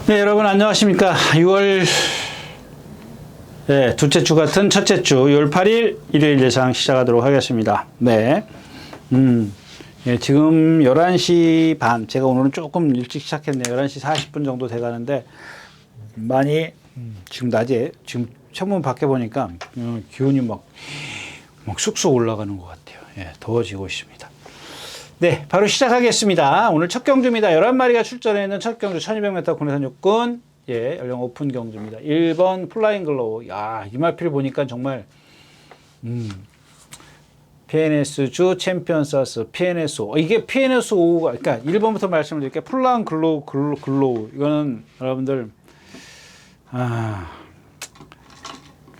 네, 여러분 안녕하십니까. 6월 둘째 주 같은 첫째 주 6월 8일 일요일 예상 시작하도록 하겠습니다. 네. 지금 11시 반, 제가 오늘은 조금 일찍 시작했네요. 11시 40분 정도 돼 가는데, 많이, 지금 낮에, 지금 창문 밖에 보니까, 기온이 막 쑥쑥 올라가는 것 같아요. 더워지고 있습니다. 네, 바로 시작하겠습니다. 오늘 첫 경주입니다. 11마리가 출전해 있는 첫 경주 1200m 국내산 육군, 연령 오픈 경주입니다. 1번 플라잉 글로우. 야, 이마필 보니까 정말, PNS주 챔피언 사스, PNS5. 이게 PNS5가, 그러니까 1번부터 말씀을 드릴게요. 플라잉 글로우. 이거는 여러분들,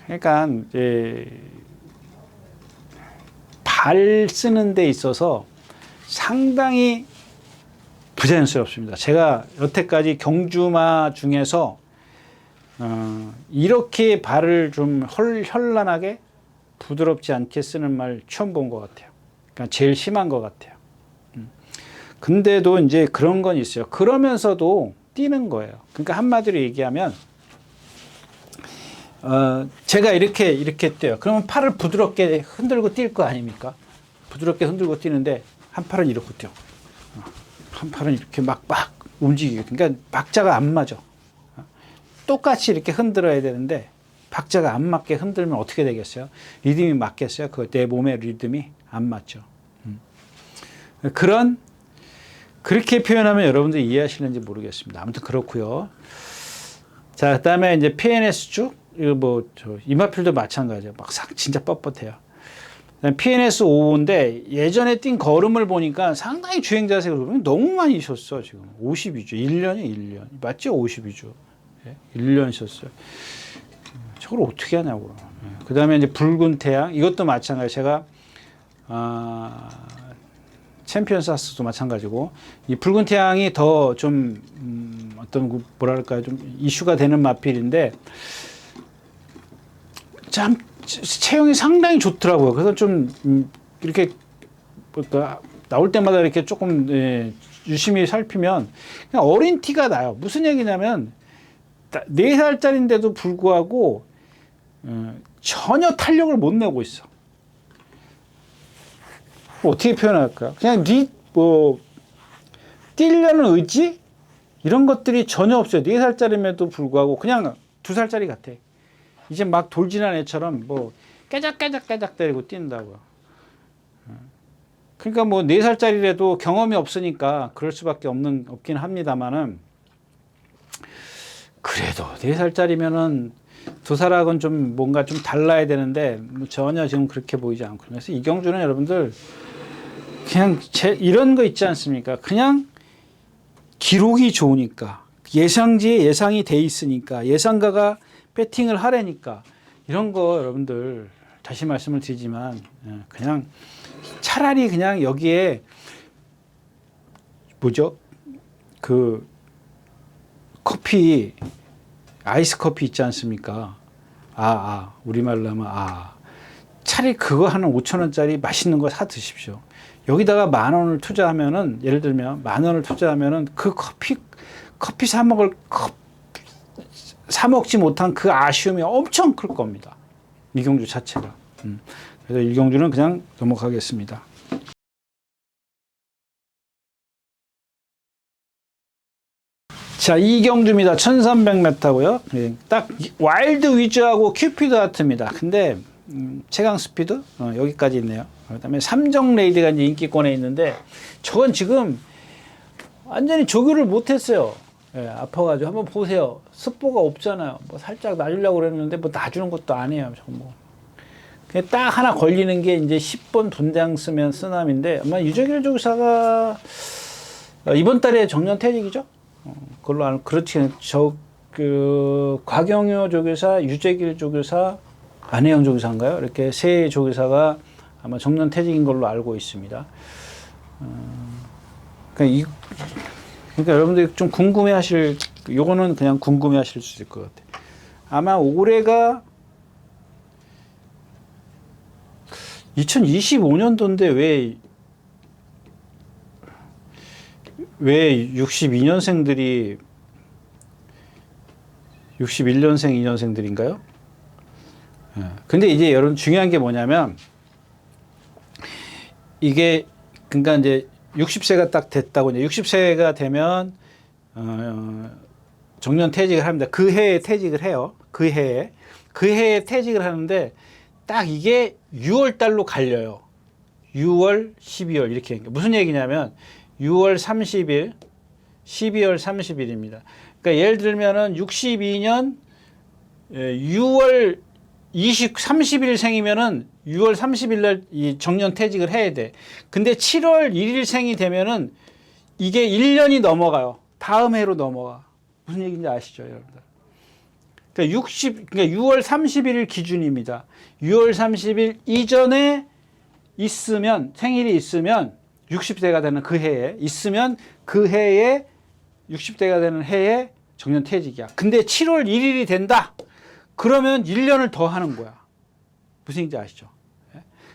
그러니까, 발 쓰는 데 있어서 상당히 부자연스럽습니다. 제가 여태까지 경주마 중에서 이렇게 발을 좀 현란하게 부드럽지 않게 쓰는 말 처음 본 것 같아요. 그러니까 제일 심한 것 같아요. 근데도 이제 그런 건 있어요. 그러면서도 뛰는 거예요. 그러니까 한마디로 얘기하면 제가 이렇게 뛰어요. 그러면 팔을 부드럽게 흔들고 뛸 거 아닙니까? 부드럽게 흔들고 뛰는데 한 팔은 이렇게 뛰어. 한 팔은 이렇게 막 움직이고. 그러니까 박자가 안 맞아. 똑같이 이렇게 흔들어야 되는데 박자가 안 맞게 흔들면 어떻게 되겠어요? 리듬이 맞겠어요? 내 몸의 리듬이 안 맞죠. 그렇게 표현하면 여러분들이 이해하시는지 모르겠습니다. 아무튼 그렇고요. 자, 그다음에 이제 PNS주, 이거 이마필도 마찬가지예요. 막 진짜 뻣뻣해요. PNS5인데 예전에 뛴 걸음을 보니까 상당히 주행 자세가 너무 많이 쉬었어. 지금 52주 1년에 1년 맞죠? 52주 1년 쉬었어요. 저걸 어떻게 하냐고. 그 다음에 이제 붉은 태양, 이것도 마찬가지. 제가 챔피언 사스도 마찬가지고, 이 붉은 태양이 더 좀 어떤 뭐랄까요, 좀 이슈가 되는 마필인데 참 체형이 상당히 좋더라고요. 그래서 좀 이렇게 뭘까, 나올 때마다 이렇게 조금 유심히 살피면 그냥 어린 티가 나요. 무슨 얘기냐면 4살짜리인데도 불구하고 전혀 탄력을 못 내고 있어. 어떻게 표현할까요? 그냥 뛰려는 의지? 이런 것들이 전혀 없어요. 4살짜림에도 불구하고 그냥 2살짜리 같아. 이제 막 돌진한 애처럼 깨작깨작 때리고 뛴다고요. 그러니까 4살짜리라도 경험이 없으니까 그럴 수밖에 없긴 합니다만은, 그래도 4살짜리면은 2살하고는 좀 뭔가 좀 달라야 되는데 전혀 지금 그렇게 보이지 않고. 그래서 이 경주는 여러분들 그냥 이런 거 있지 않습니까? 그냥 기록이 좋으니까, 예상지에 예상이 돼 있으니까, 예상가가 배팅을 하라니까, 이런 거 여러분들 다시 말씀을 드리지만 그냥 차라리 그냥 여기에 커피, 아이스 커피 있지 않습니까? 우리말로 하면 차라리 그거 하는 5,000원짜리 맛있는 거 사 드십시오. 여기다가 10,000원을 투자하면은, 예를 들면 10,000원을 투자하면은 그 커피 사 먹지 못한 그 아쉬움이 엄청 클 겁니다. 이 경주 자체가. 그래서 이 경주는 그냥 넘어가겠습니다. 자, 이 경주입니다. 1300m고요. 딱 와일드 위즈하고 큐피드 하트입니다. 근데 최강 스피드 여기까지 있네요. 그다음에 삼정 레이드가 이제 인기권에 있는데, 저건 지금 완전히 조교를 못했어요. 아파가지고 한번 보세요. 습보가 없잖아요. 살짝 놔주려고 그랬는데 놔주는 것도 아니에요. 그냥 딱 하나 걸리는 게 이제 10번 분장 쓰면 쓰남인데, 아마 유재길 조교사가 이번 달에 정년퇴직이죠. 그걸로 그렇지. 곽영효 조교사, 유재길 조교사, 안혜영 조교사인가요? 이렇게 세 조교사가 아마 정년퇴직인 걸로 알고 있습니다. 그러니까 여러분들이 좀 요거는 그냥 궁금해 하실 수 있을 것 같아요. 아마 올해가 2025년도인데 왜 62년생들이 61년생, 2년생들인가요? 근데 이제 여러분 중요한 게 뭐냐면 이게 그러니까 이제 60세가 딱 됐다고 이제 60세가 되면 정년 퇴직을 합니다. 그 해에 퇴직을 해요. 그 해에 퇴직을 하는데 딱 이게 6월 달로 갈려요. 6월, 12월 이렇게. 무슨 얘기냐면 6월 30일, 12월 30일입니다. 그러니까 예를 들면은 62년 6월 30일 생이면은 6월 30일 날 이 정년 퇴직을 해야 돼. 근데 7월 1일 생이 되면은 이게 1년이 넘어가요. 다음 해로 넘어가. 무슨 얘기인지 아시죠, 여러분들? 그러니까 6월 31일 기준입니다. 6월 30일 이전에 있으면, 생일이 있으면 60세가 되는 그 해에 있으면 그 해에 60세가 되는 해에 정년 퇴직이야. 근데 7월 1일이 된다. 그러면 1년을 더 하는 거야. 무슨 얘기인지 아시죠?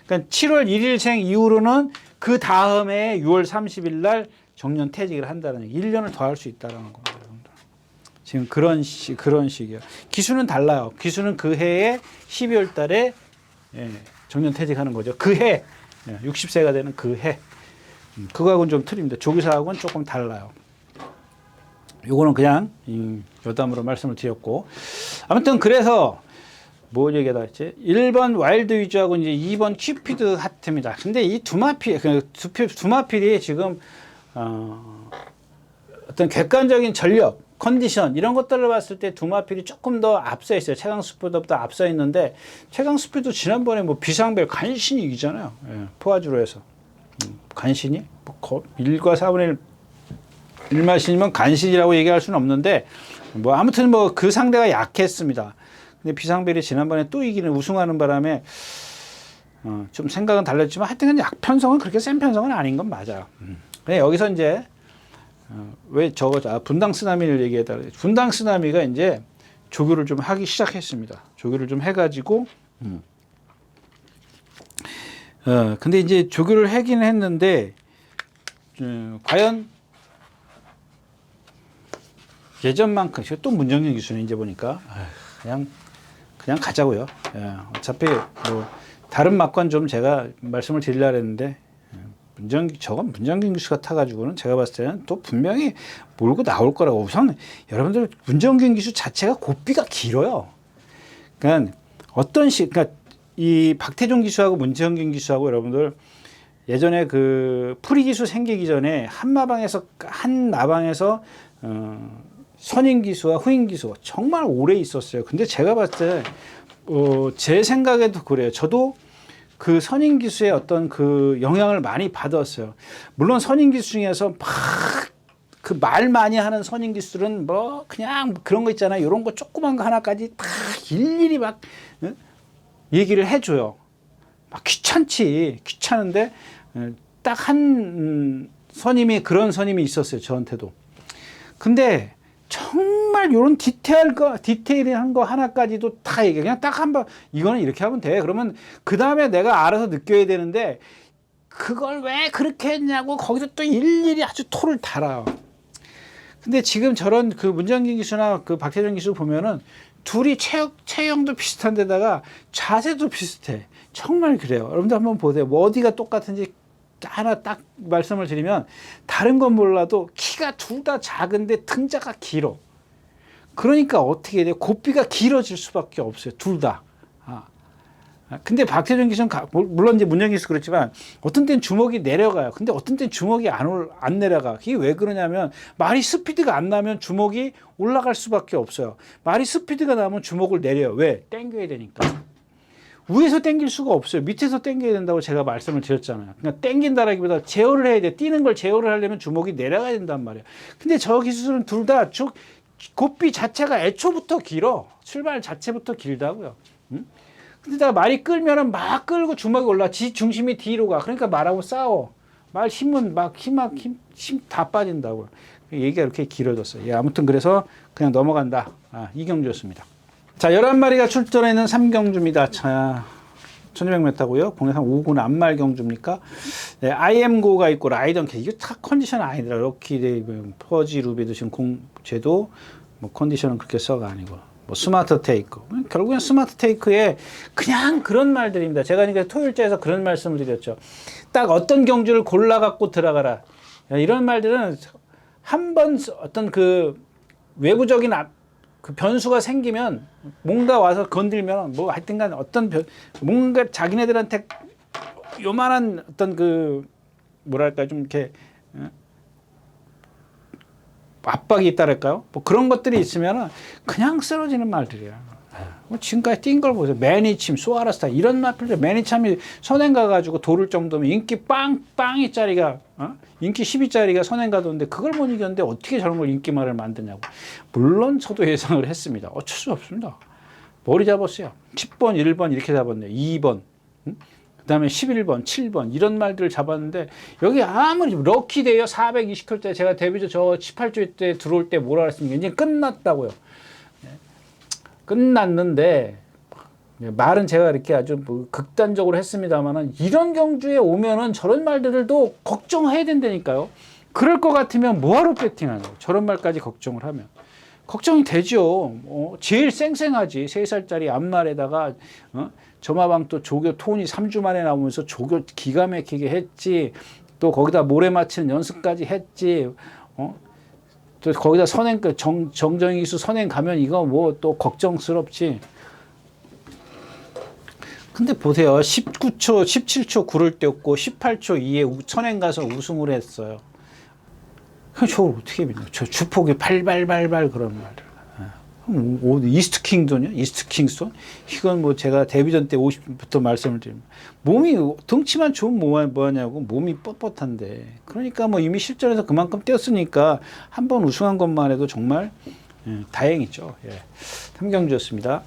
그러니까 7월 1일생 이후로는 그 다음에 6월 30일 날 정년 퇴직을 한다는 얘기. 1년을 더 할 수 있다는 겁니다. 지금 그런 식이에요. 기수는 달라요. 기수는 그 해에 12월 달에 정년 퇴직하는 거죠. 그 해. 60세가 되는 그 해. 그거하고는 좀 틀립니다. 조기사하고는 조금 달라요. 요거는 그냥 여담으로 말씀을 드렸고. 아무튼 그래서 뭐 얘기하다 했지? 1번 와일드 위즈하고 이제 2번 큐피드 하트입니다. 근데 이 두 마필이 지금 어떤 객관적인 전력, 컨디션 이런 것들을 봤을 때 두 마필이 조금 더 앞서 있어요. 최강스피드보다 앞서 있는데 최강스피드 지난번에 뭐 비상벨 간신히 이기잖아요. 포화주로 해서 간신히 뭐 1과 4분의 1 마신이면 간신이라고 얘기할 수는 없는데 뭐 아무튼 뭐 그 상대가 약했습니다. 근데 비상벨이 지난번에 또 이기는 우승하는 바람에 좀 생각은 달랐지만 하여튼 약편성은 그렇게 센 편성은 아닌 건 맞아요. 근데 여기서 이제 왜 분당 쓰나미를 얘기했다. 분당 쓰나미가 이제 조교를 좀 하기 시작했습니다. 조교를 좀 해가지고 근데 이제 조교를 하긴 했는데 과연 예전만큼 또 문정균 기수는 이제 보니까 그냥 가자고요. 어차피 뭐 다른 막관 좀 제가 말씀을 드리려고 했는데 문정균 기수가 타가지고는 제가 봤을 때는 또 분명히 몰고 나올 거라고. 우선 여러분들 문정균 기수 자체가 고삐가 길어요. 그러니까 그러니까 이 박태종 기수하고 문정균 기수하고 여러분들 예전에 그 프리 기수 생기기 전에 한 나방에서 선임 기수와 후임 기수가 정말 오래 있었어요. 근데 제가 봤을 때 제 생각에도 그래요. 저도 그 선임 기수의 어떤 그 영향을 많이 받았어요. 물론 선임 기수 중에서 막 그 말 많이 하는 선임 기수들은 뭐 그냥 그런 거 있잖아요. 이런 거 조그만 거 하나까지 막 일일이 막 얘기를 해줘요. 막 귀찮은데 딱 한 선임이 그런 선임이 있었어요. 저한테도. 근데 정말 이런 디테일한 거 하나까지도 다 얘기해. 그냥 딱 한번 이거는 이렇게 하면 돼. 그러면 그 다음에 내가 알아서 느껴야 되는데 그걸 왜 그렇게 했냐고 거기서 또 일일이 아주 토를 달아요. 근데 지금 저런 그 문정균 기수나 그 박태종 기수 보면은 둘이 체형도 비슷한 데다가 자세도 비슷해. 정말 그래요. 여러분들 한번 보세요. 뭐 어디가 똑같은지 하나 딱 말씀을 드리면 다른 건 몰라도 키가 둘 다 작은데 등자가 길어. 그러니까 어떻게 해야 돼요? 고삐가 길어질 수밖에 없어요. 둘 다. 근데 박태종 기수는 물론 이제 문정균 기수 그렇지만 어떤 때는 주먹이 내려가요. 근데 어떤 때는 주먹이 안 내려가. 그게 왜 그러냐면 말이 스피드가 안 나면 주먹이 올라갈 수밖에 없어요. 말이 스피드가 나면 주먹을 내려요. 왜? 당겨야 되니까. 위에서 당길 수가 없어요. 밑에서 당겨야 된다고 제가 말씀을 드렸잖아요. 그러니까 당긴다라기보다 제어를 해야 돼. 뛰는 걸 제어를 하려면 주먹이 내려가야 된단 말이에요. 근데 저 기술은 둘 다 고삐 자체가 애초부터 길어. 출발 자체부터 길다고요. 응? 근데 내가 말이 끌면은 막 끌고 주먹이 올라. 지 중심이 뒤로 가. 그러니까 말하고 싸워. 말 힘은 힘 다 빠진다고요. 얘기가 이렇게 길어졌어요. 아무튼 그래서 그냥 넘어간다. 이경주였습니다. 자, 11마리가 출전해 있는 3경주입니다. 자, 1200m고요. 공략상 5군 안말 경주입니까? 네, IM고가 있고 라이던캐. 이게 다 컨디션 아니더라. 럭키, 퍼지, 루비도 지금 쟤도 뭐 컨디션은 그렇게 써가 아니고. 뭐 스마트 테이크. 결국엔 스마트 테이크에 그냥 그런 말들입니다. 제가 그러니까 토요일자에서 그런 말씀을 드렸죠. 딱 어떤 경주를 골라 갖고 들어가라. 이런 말들은 한 번 어떤 그 외부적인 그 변수가 생기면 뭔가 와서 건들면 뭐 하여튼간 어떤 뭔가 자기네들한테 요만한 어떤 그 뭐랄까 좀 이렇게 압박이 있다랄까요? 뭐 그런 것들이 있으면 그냥 쓰러지는 말들이야. 뭐 지금까지 뛴 걸 보세요. 매니침, 소아라스타 이런 말들이 매니참이 선행 가가지고 도를 정도면 인기 빵이짜리가 인기 10위짜리가 선행 가던데 그걸 못 이겼는데 어떻게 저런 걸 인기말을 만드냐고. 물론 저도 예상을 했습니다. 어쩔 수 없습니다. 머리 잡았어요. 10번, 1번 이렇게 잡았네요. 2번. 그 다음에 11번, 7번 이런 말들을 잡았는데 여기 아무리 럭키데이요 420km 때 제가 데뷔전 저 18조 때 들어올 때 뭐라 그랬습니까? 이제 끝났다고요. 끝났는데 말은 제가 이렇게 아주 뭐 극단적으로 했습니다만은 이런 경주에 오면은 저런 말들도 걱정해야 된다니까요. 그럴 것 같으면 뭐하러 배팅하는 거예요? 저런 말까지 걱정을 하면. 걱정이 되죠. 제일 쌩쌩하지. 3살짜리 앞말에다가 저마방 또 조교 톤이 3주 만에 나오면서 조교 기가 막히게 했지. 또 거기다 모래 맞히는 연습까지 했지. 또 거기다 선행 정정희 기수 선행 가면 이거 뭐 또 걱정스럽지. 근데 보세요. 19초, 17초 구를 때였고 18초 2에 선행 가서 우승을 했어요. 저걸 어떻게 믿냐. 저 주폭이 발발발발 그런 말들. 이스트 킹돈이요? 이스트 킹스톤? 이건 뭐 제가 데뷔전 때 50부터 말씀을 드립니다. 몸이 덩치만 좋으면 뭐하냐고. 몸이 뻣뻣한데. 그러니까 뭐 이미 실전에서 그만큼 뛰었으니까 한 번 우승한 것만 해도 정말 다행이죠. 예. 3경주였습니다.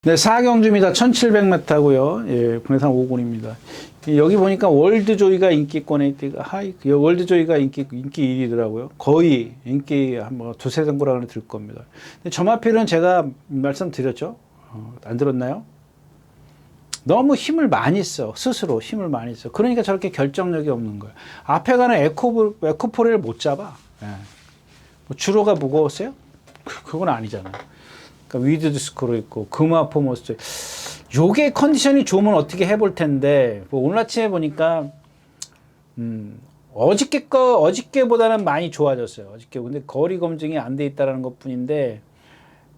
네, 4경주입니다. 1700m고요. 예, 국내산 5군입니다. 여기 보니까 월드조이가 인기권에 있다가 월드조이가 인기 1위더라고요. 거의 인기 뭐 두세 등고락을 들 겁니다. 근데 점화필은 제가 말씀드렸죠. 안 들었나요? 너무 힘을 많이 써. 스스로 힘을 많이 써. 그러니까 저렇게 결정력이 없는 거예요. 앞에 가는 에코포레를 못 잡아. 예. 뭐 주로가 무거웠어요? 그건 아니잖아요. 그러니까 위드 디스크로 있고 금화포머스 요게 컨디션이 좋으면 어떻게 해볼 텐데 뭐 오늘 아침에 보니까 어저께보다는 많이 좋아졌어요. 어저께 근데 거리 검증이 안 돼 있다라는 것뿐인데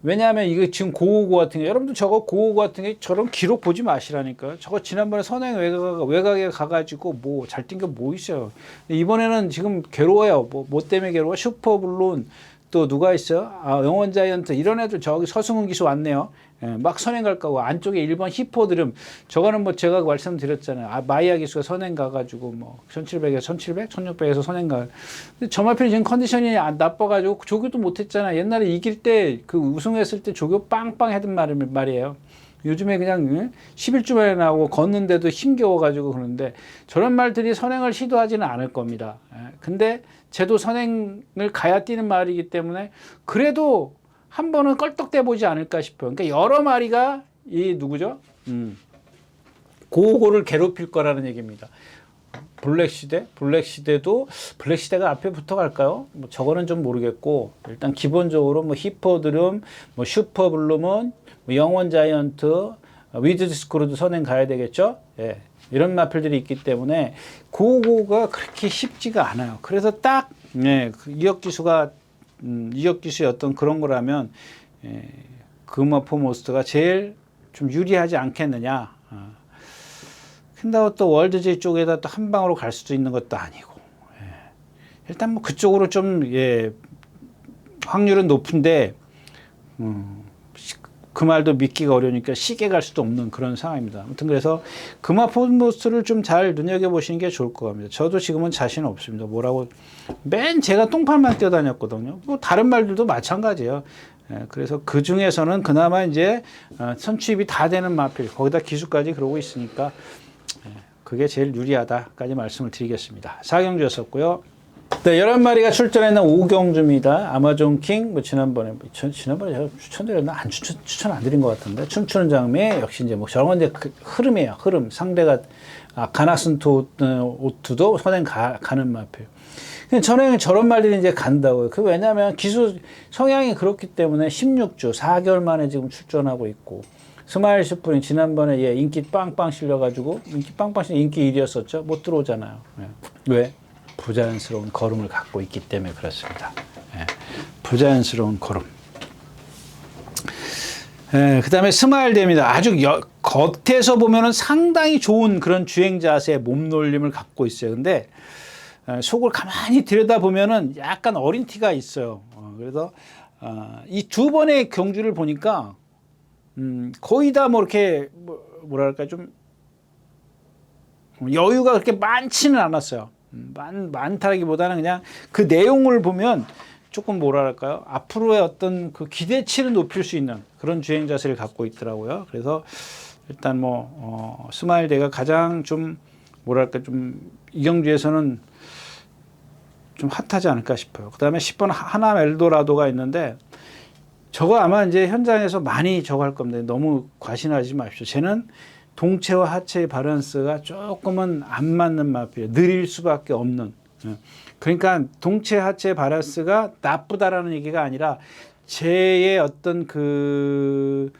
왜냐하면 이거 지금 고오고 같은 게 여러분들 저거 고오고 같은 게 저런 기록 보지 마시라니까요. 저거 지난번에 선행 외곽에 가가지고 뭐 잘 뛴 게 뭐 있어요. 이번에는 지금 괴로워요. 뭐 때문에 괴로워? 슈퍼블론 또 누가 있어요? 영원자이언트 이런 애들 저기 서승훈 기수 왔네요. 예, 막 선행 갈 거고 안쪽에 1번 히포드름 저거는 뭐 제가 말씀드렸잖아요. 마이야 기수가 선행 가가지고 뭐 1700에서 1700, 1600에서 선행 가. 근데 저마필 지금 컨디션이 나빠가지고 조교도 못했잖아. 옛날에 이길 때 그 우승했을 때 조교 빵빵 했던 말이에요. 요즘에 그냥 11주 만에 나오고 걷는데도 힘겨워가지고 그러는데 저런 말들이 선행을 시도하지는 않을 겁니다. 근데 쟤도 선행을 가야 뛰는 말이기 때문에 그래도 한 번은 껄떡대 보지 않을까 싶어요. 그러니까 여러 마리가 이 누구죠? 고고를 괴롭힐 거라는 얘기입니다. 블랙시대가 앞에 붙어갈까요? 뭐 저거는 좀 모르겠고 일단 기본적으로 뭐 히포드름, 뭐 슈퍼블루문, 뭐 영원자이언트, 위드 디스크로도 선행 가야 되겠죠? 예. 이런 마필들이 있기 때문에 고고가 그렇게 쉽지가 않아요. 그래서 딱 이혁 기수의 어떤 그런 거라면 금화포모스트가 제일 좀 유리하지 않겠느냐. 근데 또 월드제이 쪽에다 또 한 방으로 갈 수도 있는 것도 아니고 일단 뭐 그쪽으로 좀 확률은 높은데 그 말도 믿기가 어려우니까 시계 갈 수도 없는 그런 상황입니다. 아무튼 그래서 금화포모스트를 좀 잘 눈여겨보시는 게 좋을 것 같습니다. 저도 지금은 자신 없습니다. 뭐라고 제가 똥팔만 뛰어다녔거든요. 뭐 다른 말들도 마찬가지예요. 그래서 그 중에서는 그나마 이제 선취입이 다 되는 마필 거기다 기수까지 그러고 있으니까 그게 제일 유리하다까지 말씀을 드리겠습니다. 4경주였었고요. 네, 11마리가 출전했는 5경주입니다. 아마존 킹, 뭐 지난번에 제가 추천드렸나? 추천 안 드린 것 같은데. 춤추는 장미, 역시 이제 뭐 저런 이제 흐름이에요. 흐름. 상대가 가나슨토 오투도 선행 가는 마필. 근데 저런 말들이 이제 간다고요. 그 왜냐하면 기수 성향이 그렇기 때문에 16주 4개월 만에 지금 출전하고 있고 스마일 스프링 지난번에 얘 인기 빵빵 실려가지고 인기 빵빵 실려 인기 1위였었죠. 못 들어오잖아요. 예. 왜? 부자연스러운 걸음을 갖고 있기 때문에 그렇습니다. 예. 부자연스러운 걸음. 예, 그 다음에 스마일대입니다. 아주 겉에서 보면은 상당히 좋은 그런 주행 자세의 몸놀림을 갖고 있어요. 근데 속을 가만히 들여다보면은 약간 어린 티가 있어요. 그래서 이 두 번의 경주를 보니까 거의 다 뭐 이렇게 뭐랄까 좀 여유가 그렇게 많지는 않았어요. 많다기보다는 그냥 그 내용을 보면 조금 뭐랄까요 앞으로의 어떤 그 기대치를 높일 수 있는 그런 주행 자세를 갖고 있더라고요. 그래서 일단 뭐 스마일대가 가장 좀 뭐랄까 좀 이 경주에서는 좀 핫하지 않을까 싶어요. 그 다음에 10번 하남 엘도라도가 있는데 저거 아마 이제 현장에서 많이 저거 할 겁니다. 너무 과신하지 마십시오. 쟤는 동체와 하체의 밸런스가 조금은 안 맞는 마필이에요. 느릴 수밖에 없는. 그러니까 동체 하체 밸런스가 나쁘다라는 얘기가 아니라 쟤의 어떤 좀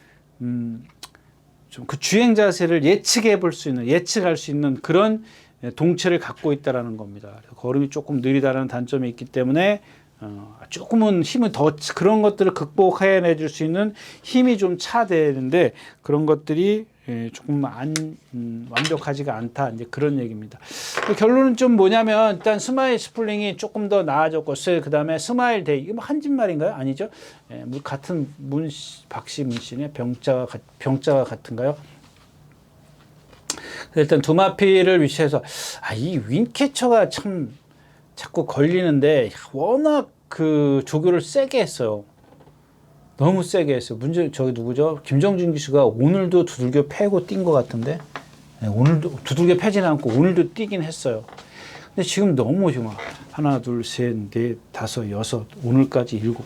그 주행 자세를 예측해 볼 수 있는, 예측할 수 있는 그런 동체를 갖고 있다라는 겁니다. 걸음이 조금 느리다라는 단점이 있기 때문에 조금은 힘을 더 그런 것들을 극복해내줄 수 있는 힘이 좀 차되는데 그런 것들이 조금 완벽하지가 않다 이제 그런 얘기입니다. 결론은 좀 뭐냐면 일단 스마일 스플링이 조금 더 나아졌고 그 다음에 스마일 데이 이게 뭐 한진말인가요? 아니죠? 같은 박씨 문신의 병자가 같은가요? 일단 두마피를 위치해서 이 윈캐쳐가 참 자꾸 걸리는데 워낙 그 조교를 세게 했어요. 너무 세게 했어요. 저기 누구죠? 김정준 기수가 오늘도 두들겨 패고 뛴 것 같은데 오늘도 두들겨 패지는 않고 오늘도 뛰긴 했어요. 근데 지금 너무 지금 하나 둘 셋 넷 다섯 여섯 오늘까지 일곱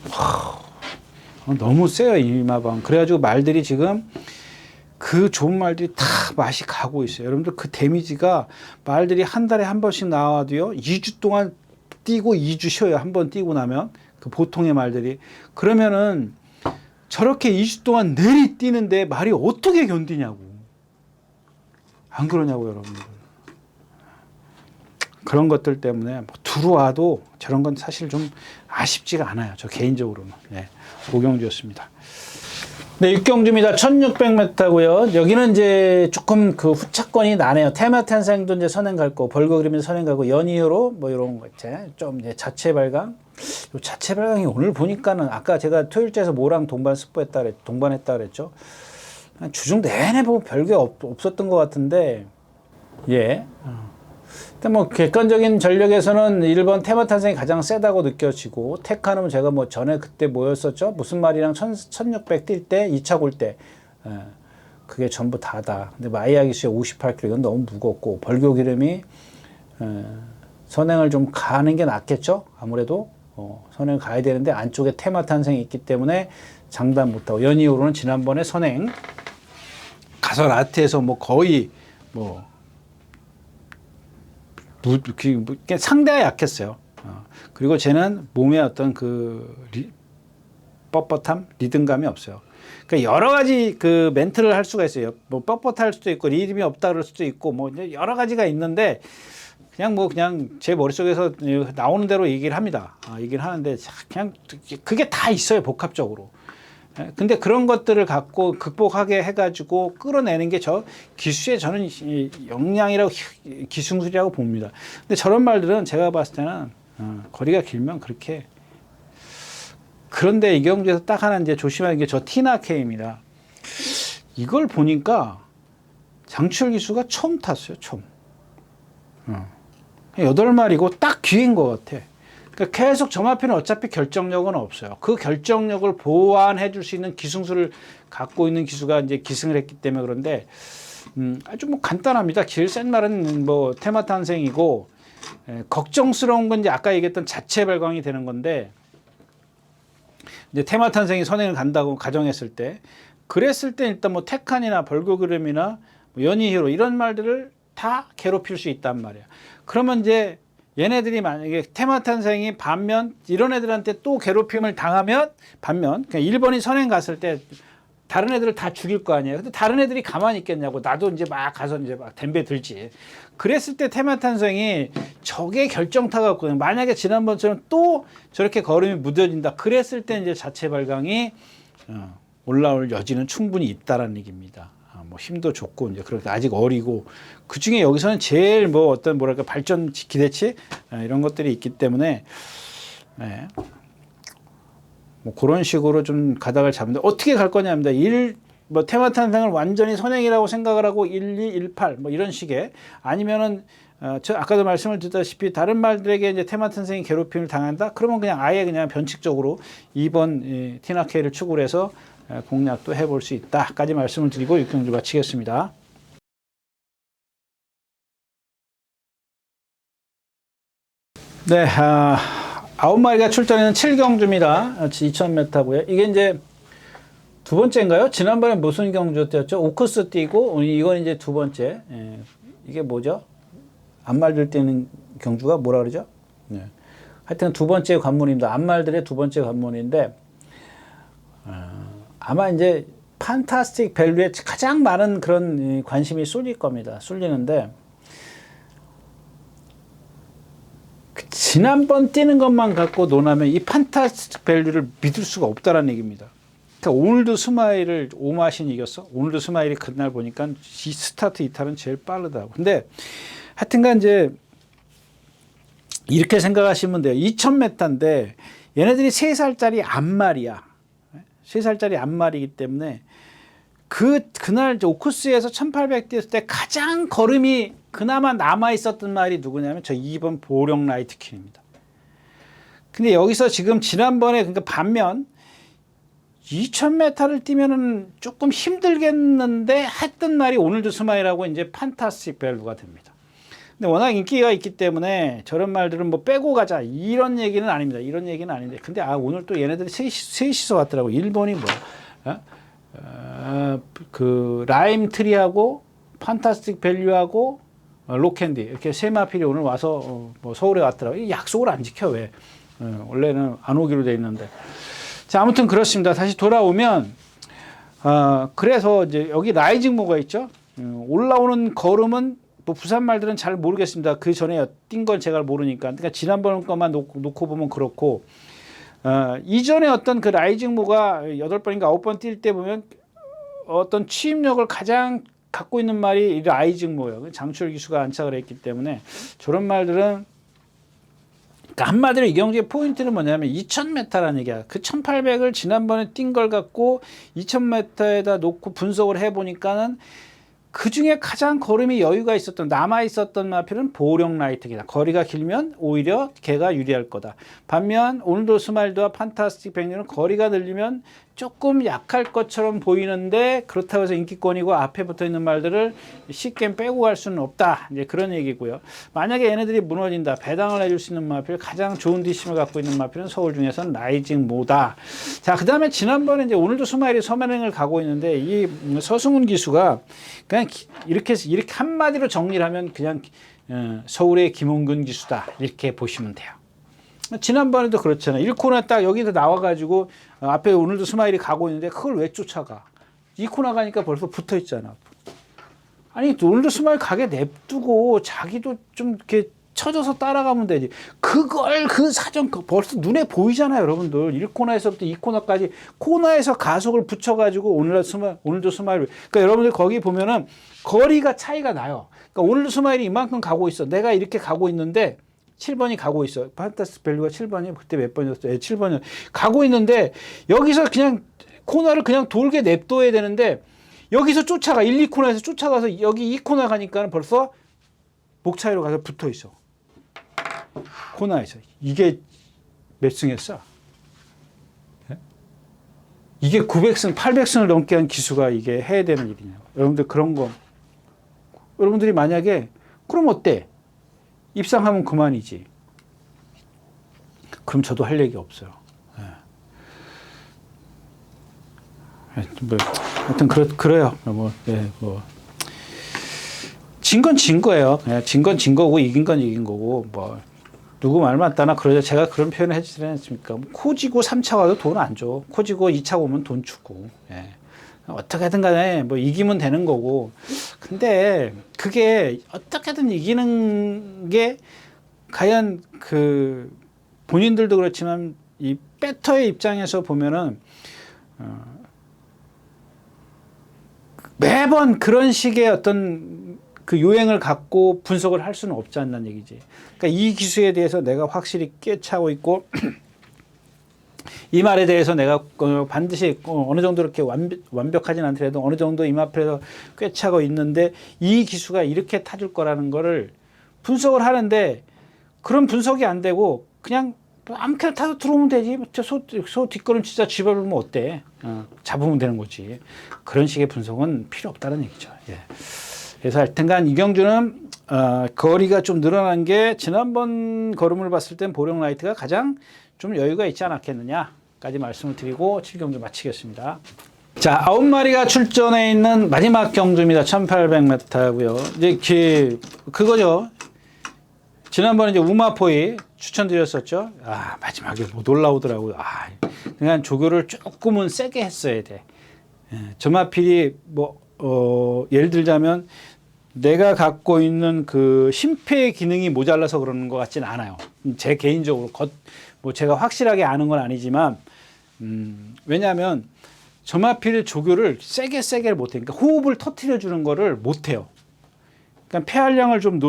너무 세요 이마방. 그래가지고 말들이 지금 그 좋은 말들이 다 맛이 가고 있어요. 여러분들 그 데미지가 말들이 한 달에 한 번씩 나와도요 2주 동안 뛰고 2주 쉬어요. 한 번 뛰고 나면 그 보통의 말들이 그러면은 저렇게 2주 동안 내리 뛰는데 말이 어떻게 견디냐고. 안 그러냐고 여러분들. 그런 것들 때문에 뭐 들어와도 저런 건 사실 좀 아쉽지가 않아요. 저 개인적으로는. 네, 오경주였습니다. 네, 6경주입니다. 1600m고요. 여기는 이제 조금 그 후차권이 나네요. 테마탄생도 이제 선행 갈 거, 벌거그림도 선행 가고 연이어로 뭐 이런 거 있제. 좀 이제 자체 발광. 요 자체 발광이 오늘 보니까는 아까 제가 토요일째에서 뭐랑 동반했다 그랬죠. 주중 내내 보면 별게 없었던 것 같은데, 예. 일단 뭐 객관적인 전력에서는 1번 테마탄생이 가장 세다고 느껴지고 테카는 제가 뭐 전에 그때 뭐였었죠? 무슨 말이랑 1600 뛸 때 2차 골 때 그게 전부 다다. 근데 마이야기수의 58kg 이건 너무 무겁고 벌교 기름이 선행을 좀 가는 게 낫겠죠? 아무래도 선행을 가야 되는데 안쪽에 테마탄생이 있기 때문에 장담 못하고 연이후로는 지난번에 선행 가설 아트에서 뭐 거의 뭐 상대가 약했어요. 그리고 쟤는 몸에 어떤 그 뻣뻣함, 리듬감이 없어요. 그러니까 여러 가지 그 멘트를 할 수가 있어요. 뭐 뻣뻣할 수도 있고 리듬이 없다 그럴 수도 있고 뭐 여러 가지가 있는데 그냥 제 머릿속에서 나오는 대로 얘기를 합니다. 얘기를 하는데 그냥 그게 다 있어요. 복합적으로. 근데 그런 것들을 갖고 극복하게 해가지고 끌어내는 게 저 기수의 저는 역량이라고 기승술이라고 봅니다. 근데 저런 말들은 제가 봤을 때는 거리가 길면 그렇게 그런데 이 경주에서 딱 하나 이제 조심해야 게 저 티나케입니다. 이걸 보니까 장철 기수가 처음 탔어요. 처음. 8마리고 딱 기회인 것 같아. 그러니까 계속 점화표는 어차피 결정력은 없어요. 그 결정력을 보완해 줄 수 있는 기승수를 갖고 있는 기수가 이제 기승을 했기 때문에 그런데 아주 뭐 간단합니다. 길 센 말은 뭐 테마탄생이고 걱정스러운 건 이제 아까 얘기했던 자체 발광이 되는 건데 이제 테마탄생이 선행을 간다고 가정했을 때 그랬을 때 일단 뭐 테칸이나 벌교그램이나 뭐 연이히로 이런 말들을 다 괴롭힐 수 있단 말이야. 그러면 이제 얘네들이 만약에 테마탄생이 반면 이런 애들한테 또 괴롭힘을 당하면 반면 그냥 1번이 선행 갔을 때 다른 애들을 다 죽일 거 아니에요. 근데 다른 애들이 가만히 있겠냐고. 나도 이제 막 가서 이제 막 덤벼 들지. 그랬을 때 테마탄생이 적의 결정타가 없거든요. 만약에 지난번처럼 또 저렇게 걸음이 무뎌진다. 그랬을 때 이제 자체 발광이 올라올 여지는 충분히 있다라는 얘기입니다. 뭐 힘도 좋고 이제 그렇게 아직 어리고 그 중에 여기서는 제일 뭐 어떤 뭐랄까 발전 기대치 이런 것들이 있기 때문에 네. 뭐 그런 식으로 좀 가닥을 잡는데 어떻게 갈 거냐입니다. 뭐 테마탄생을 완전히 선행이라고 생각을 하고 1, 2, 1, 8 뭐 이런 식의 아니면은 저 아까도 말씀을 드렸다시피 다른 말들에게 이제 테마탄생이 괴롭힘을 당한다. 그러면 그냥 아예 그냥 변칙적으로 2번 티나케이를 추구를 해서 공략도 해볼 수 있다까지 말씀을 드리고 6경주 마치겠습니다. 네, 9마리가 출전하는 7경주입니다. 2000m고요. 이게 이제 두 번째인가요? 지난번에 무슨 경주 때였죠? 오크스 뛰고 이건 이제 두 번째. 이게 뭐죠? 암말들 뛰는 경주가 뭐라 그러죠? 네. 하여튼 두 번째 관문입니다. 암말들의 두 번째 관문인데 아마 이제 판타스틱 밸류에 가장 많은 그런 관심이 쏠릴 겁니다. 쏠리는데 지난번 뛰는 것만 갖고 논하면 이 판타스틱 밸류를 믿을 수가 없다라는 얘기입니다. 그러니까 오늘도 스마일을 오마신 이겼어. 오늘도 스마일이 그날 보니까 이 스타트 이탈은 제일 빠르다고. 근데 하여튼간 이제 이렇게 생각하시면 돼요. 2000m인데 얘네들이 3살짜리 암말이야. 3살짜리 암말이기 때문에 그날 오크스에서 1800 뛰었을 때 가장 걸음이 그나마 남아있었던 말이 누구냐면 저 2번 보령 라이트킨입니다. 근데 여기서 지금 지난번에 그러니까 반면 2000m를 뛰면은 조금 힘들겠는데 했던 말이 오늘도 스마일하고 이제 판타스틱 밸류가 됩니다. 근데 워낙 인기가 있기 때문에 저런 말들은 뭐 빼고 가자 이런 얘기는 아닙니다. 이런 얘기는 아닌데 근데 오늘 또 얘네들이 셋이서 왔더라고. 1번이 뭐야? 그 라임 트리하고 판타스틱 밸류하고 로캔디 이렇게 세 마필이 오늘 와서 뭐 서울에 왔더라고. 약속을 안 지켜 왜? 원래는 안 오기로 돼 있는데. 자 아무튼 그렇습니다. 다시 돌아오면 그래서 이제 여기 라이징 모가 있죠. 올라오는 걸음은 뭐 부산 말들은 잘 모르겠습니다. 그 전에 뛴 걸 제가 모르니까. 그러니까 지난번 것만 놓고 보면 그렇고 이전에 어떤 그 라이징 모가 8번인가 9번 뛸 때 보면 어떤 취입력을 가장 갖고 있는 말이 이 라이징 모예요. 장출 기수가 안착을 했기 때문에 저런 말들은 그러니까 한마디로 이 경기의 포인트는 뭐냐면 2000m라는 얘기야. 그 1800을 지난번에 뛴 걸 갖고 2000m에다 놓고 분석을 해보니까는 그 중에 가장 걸음이 여유가 있었던 남아있었던 마필은 보령 라이트기다. 거리가 길면 오히려 걔가 유리할 거다. 반면 오늘도 스마일드와 판타스틱 밸류는 거리가 늘리면 조금 약할 것처럼 보이는데 그렇다고 해서 인기권이고 앞에 붙어있는 말들을 쉽게 빼고 갈 수는 없다. 이제 그런 얘기고요. 만약에 얘네들이 무너진다. 배당을 해줄 수 있는 마필 가장 좋은 뒷심을 갖고 있는 마필은 서울 중에서는 라이징 모다. 자, 그 다음에 지난번에 이제 오늘도 스마일이 서면행을 가고 있는데 이 서승훈 기수가 그냥 이렇게 한마디로 정리를 하면 그냥 서울의 김홍근 기수다. 이렇게 보시면 돼요. 지난번에도 그렇잖아요. 1코너 딱 여기서 나와가지고 앞에 오늘도 스마일이 가고 있는데 그걸 왜 쫓아가? 2코너 가니까 벌써 붙어 있잖아. 아니 오늘도 스마일 가게 냅두고 자기도 좀 이렇게 쳐져서 따라가면 되지. 그걸 그 사정 벌써 눈에 보이잖아요, 여러분들. 1코너에서부터 2코너까지 코너에서 가속을 붙여가지고 오늘도 스마일. 그러니까 여러분들 거기 보면은 거리가 차이가 나요. 그러니까 오늘도 스마일이 이만큼 가고 있어. 내가 이렇게 가고 있는데 7번이 가고 있어. 판타스틱 밸류가 7번이 그때 몇 번이었어요? 7번이요. 가고 있는데 여기서 그냥 코너를 그냥 돌게 냅둬야 되는데 여기서 쫓아가. 1, 2코너에서 쫓아가서 여기 2코너 가니까 벌써 목 차이로 가서 붙어 있어. 코너에서. 이게 몇 승 했어? 이게 900승, 800승을 넘게 한 기수가 이게 해야 되는 일이냐. 여러분들 그런 거. 여러분들이 만약에 그럼 어때? 입상하면 그만이지. 그럼 저도 할 얘기 없어요. 뭐, 하여튼 그래요. 진 건 진 거예요. 진 건 진 거고 이긴 건 이긴 거고 뭐 누구 말 맞다나 그러죠. 제가 그런 표현을 해주지 않습니까? 코지고 3차 와도 돈 안 줘. 코지고 2차 오면 돈 주고. 예. 어떻게든 간에 뭐 이기면 되는 거고. 근데 그게 어떻게든 이기는 게 과연 그 본인들도 그렇지만 이 배터의 입장에서 보면은 매번 그런 식의 어떤 그 요행을 갖고 분석을 할 수는 없지 않는 얘기지. 그러니까 이 기수에 대해서 내가 확실히 꿰차고 있고 이 말에 대해서 내가 반드시 어느 정도 이렇게 완벽하진 않더라도 어느 정도 이 앞에서 꿰차고 있는데 이 기수가 이렇게 타줄 거라는 거를 분석을 하는데 그런 분석이 안 되고 그냥 아무렇게나 타서 들어오면 되지. 소 뒷걸음치자 쥐밟으면 어때? 잡으면 되는 거지. 그런 식의 분석은 필요 없다는 얘기죠. 예. 그래서 하여튼간 이경주는 거리가 좀 늘어난 게 지난번 걸음을 봤을 땐 보령 라이트가 가장 좀 여유가 있지 않았겠느냐까지 말씀을 드리고 7경주 마치겠습니다. 자, 9마리가 출전해 있는 마지막 경주입니다. 1800m고요. 이제 그거죠. 지난번에 이제 우마포이 추천드렸었죠. 마지막에 못 올라오더라고요. 그냥 조교를 조금은 세게 했어야 돼. 점화필이 예를 들자면 내가 갖고 있는 그 심폐 기능이 모자라서 그러는 것 같진 않아요. 제 개인적으로 제가 확실하게 아는 건 아니지만 왜냐하면 점화필 조교를 세게 못해. 그러니까 호흡을 터트려 주는 거를 못해요. 그러니까 폐활량을 좀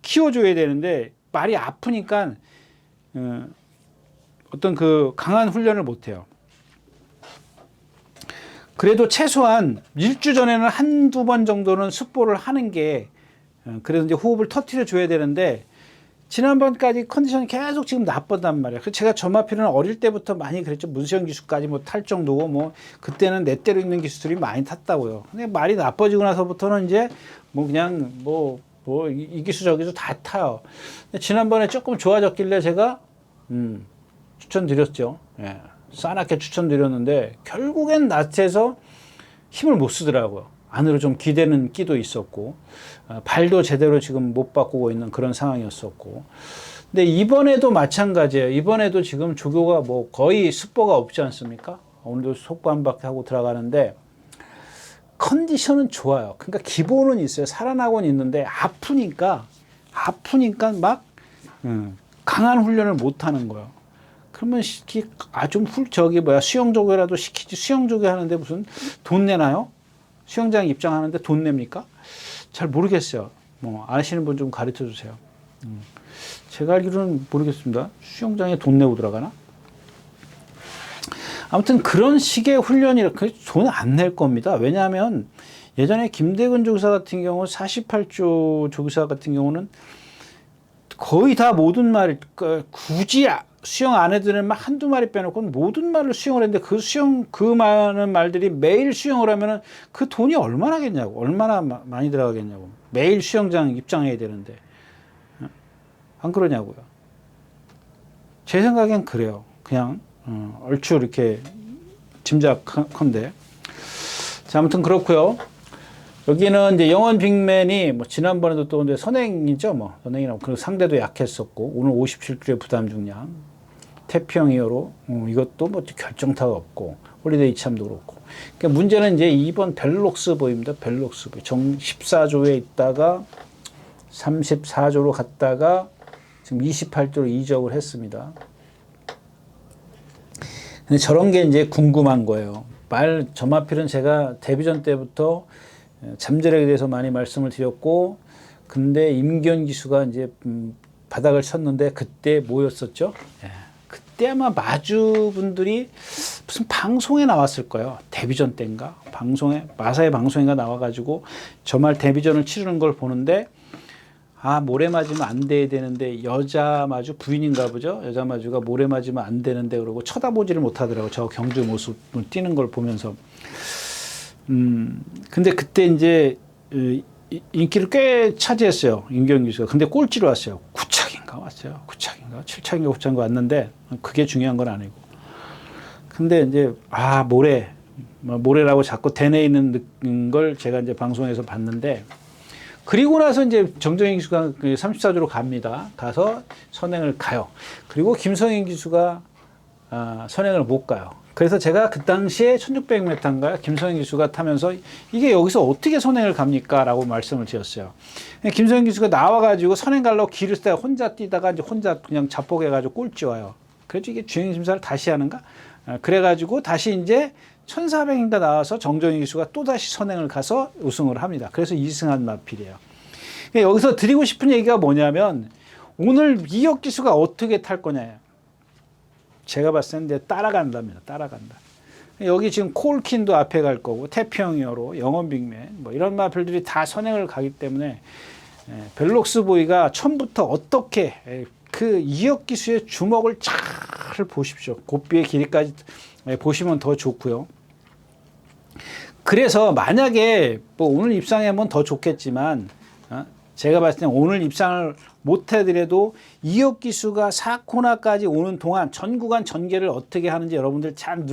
키워줘야 되는데 말이 아프니까 어떤 그 강한 훈련을 못해요. 그래도 최소한 일주 전에는 한두 번 정도는 습보를 하는 게 그래서 이제 호흡을 터트려 줘야 되는데 지난번까지 컨디션이 계속 지금 나쁘단 말이에요. 그래서 제가 점화필은 어릴 때부터 많이 그랬죠. 문수영 기수까지 탈 정도고 그때는 내 때로 있는 기수들이 많이 탔다고요. 근데 말이 나빠지고 나서부터는 이제 그냥 이 기수 저 기수 다 타요. 근데 지난번에 조금 좋아졌길래 제가 추천드렸죠. 예. 싸납게 추천드렸는데 결국엔 낯에서 힘을 못 쓰더라고요. 안으로 좀 기대는 끼도 있었고 발도 제대로 지금 못 바꾸고 있는 그런 상황이었었고 근데 이번에도 마찬가지예요. 이번에도 지금 조교가 거의 습보가 없지 않습니까? 오늘도 속보 한 바퀴 하고 들어가는데 컨디션은 좋아요. 그러니까 기본은 있어요. 살아나고는 있는데 아프니까 막 강한 훈련을 못 하는 거예요. 그러면 수영 조교라도 시키지. 수영 조교 하는데 무슨 돈 내나요? 수영장 입장하는데 돈 냅니까? 잘 모르겠어요. 아시는 분 좀 가르쳐 주세요. 제가 알기로는 모르겠습니다. 수영장에 돈 내고 들어가나? 아무튼 그런 식의 훈련이 돈 안 낼 겁니다. 왜냐하면 예전에 김대근 조교사 같은 경우 48조 조교사 같은 경우는 거의 다 모든 말 굳이 수영 안 해드는 말 한두 마리 빼놓고 모든 말을 수영을 했는데 그 많은 말들이 매일 수영을 하면은 그 돈이 얼마나 많이 들어가겠냐고. 매일 수영장 입장해야 되는데. 안 그러냐고요. 제 생각엔 그래요. 그냥, 얼추 이렇게 짐작컨대. 자, 아무튼 그렇고요. 여기는 이제 영원 빅맨이 지난번에도 또 이제 선행이죠. 선행이라고. 그리고 상대도 약했었고, 오늘 57kg 부담 중량. 태평 이어로 이것도 결정타가 없고 홀리데이 참도 그렇고. 그러니까 문제는 이제 2번 벨록스 보입니다. 벨록스 보이. 14조에 있다가 34조로 갔다가 지금 28조로 이적을 했습니다. 근데 저런 게 이제 궁금한 거예요. 점화필은 제가 데뷔전 때부터 잠재력에 대해서 많이 말씀을 드렸고, 근데 임기현 기수가 이제 바닥을 쳤는데 그때 뭐였었죠? 그때 아마 마주분들이 무슨 방송에 나왔을 거예요. 데뷔전 때인가? 마사의 방송인가 나와가지고 저말 데뷔전을 치르는 걸 보는데 모래 맞으면 안 돼야 되는데 여자 마주 부인인가 보죠. 여자 마주가 모래 맞으면 안 되는데 그러고 쳐다보지를 못하더라고요. 저 경주 모습을 뛰는 걸 보면서. 근데 그때 이제 인기를 꽤 차지했어요. 임기현 기수가. 근데 꼴찌로 왔어요. 9착인가 왔어요. 9착인가 7착인가 9착인가 왔는데 그게 중요한 건 아니고. 근데 이제 모래라고 자꾸 대내 있는 걸 제가 이제 방송에서 봤는데 그리고 나서 이제 정정인 기수가 그 34주로 갑니다. 가서 선행을 가요. 그리고 김성인 기수가 선행을 못 가요. 그래서 제가 그 당시에 1600m인가요? 김성인 기수가 타면서 이게 여기서 어떻게 선행을 갑니까? 라고 말씀을 드렸어요. 김성인 기수가 나와가지고 선행 가려고 길을 쓰다가 혼자 뛰다가 이제 혼자 그냥 자폭해가지고 꼴찌 와요. 그래서 이게 주행 심사를 다시 하는가? 그래가지고 다시 이제 1400인가 나와서 정정인 기수가 또다시 선행을 가서 우승을 합니다. 그래서 2승한 마필이에요. 여기서 드리고 싶은 얘기가 뭐냐면 오늘 이혁 기수가 어떻게 탈 거냐예요. 제가 봤을 때 따라간답니다. 따라간다. 여기 지금 콜킨도 앞에 갈 거고 태평이어로 영원빅맨 뭐 이런 마필들이 다 선행을 가기 때문에 벨록스 보이가 처음부터 어떻게 그 이혁 기수의 주먹을 잘 보십시오. 고삐의 길이까지 보시면 더 좋고요. 그래서 만약에 뭐 오늘 입상하면 더 좋겠지만 제가 봤을 때 오늘 입상을 못 해더라도 이혁 기수가 4코너까지 오는 동안 전 구간 전개를 어떻게 하는지 여러분들 잘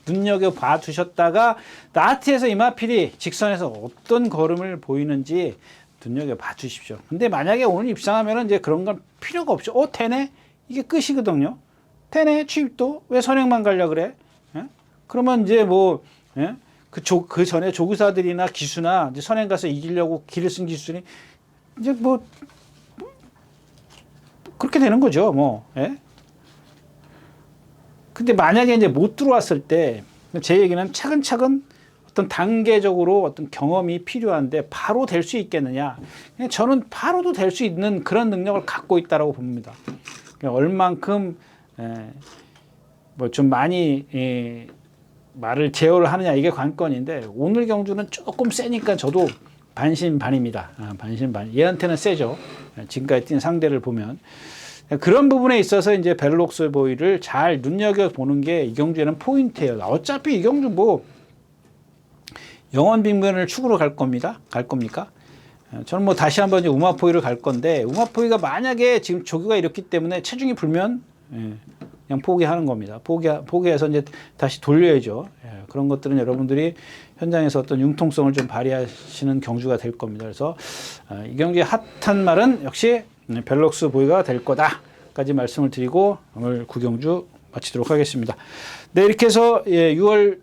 눈여겨봐 두셨다가 나트에서 이마필이 직선에서 어떤 걸음을 보이는지 눈여겨봐 주십시오. 근데 만약에 오늘 입상하면 이제 그런 건 필요가 없죠. 되네? 이게 끝이거든요. 되네? 취입도? 왜 선행만 가려 그래? 예? 그러면 이제 뭐, 예? 그 전에 조교사들이나 기수나 이제 선행 가서 이기려고 길을 쓴 기수들이 이제 뭐, 그렇게 되는 거죠. 뭐, 예? 근데 만약에 이제 못 들어왔을 때, 제 얘기는 차근차근 어떤 단계적으로 어떤 경험이 필요한데 바로 될 수 있겠느냐. 저는 바로도 될 수 있는 그런 능력을 갖고 있다고 봅니다. 얼만큼, 뭐 좀 많이, 말을 제어를 하느냐 이게 관건인데 오늘 경주는 조금 세니까 저도 반신반입니다. 반신반. 얘한테는 세죠. 지금까지 뛴 상대를 보면 그런 부분에 있어서 이제 벨록스 보이를 잘 눈여겨 보는 게 이 경주에는 포인트예요. 어차피 이 경주 뭐 영원 빅맨을 축으로 갈 겁니까? 저는 뭐 다시 한번 우마포이를 갈 건데 우마포이가 만약에 지금 조교가 이렇기 때문에 체중이 불면 그냥 포기하는 겁니다. 포기해서 이제 다시 돌려야죠. 그런 것들은 여러분들이 현장에서 어떤 융통성을 좀 발휘하시는 경주가 될 겁니다. 그래서 이 경기의 핫한 말은 역시 벨록스 보이가 될 거다까지 말씀을 드리고 오늘 구경주 마치도록 하겠습니다. 네, 이렇게 해서 6월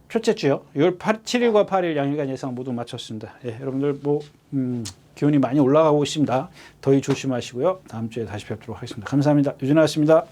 첫째 주요. 6월 7일과 8일 양일간 예상 모두 마쳤습니다. 여러분들 뭐 기온이 많이 올라가고 있습니다. 더위 조심하시고요. 다음 주에 다시 뵙도록 하겠습니다. 감사합니다. 유진아였습니다.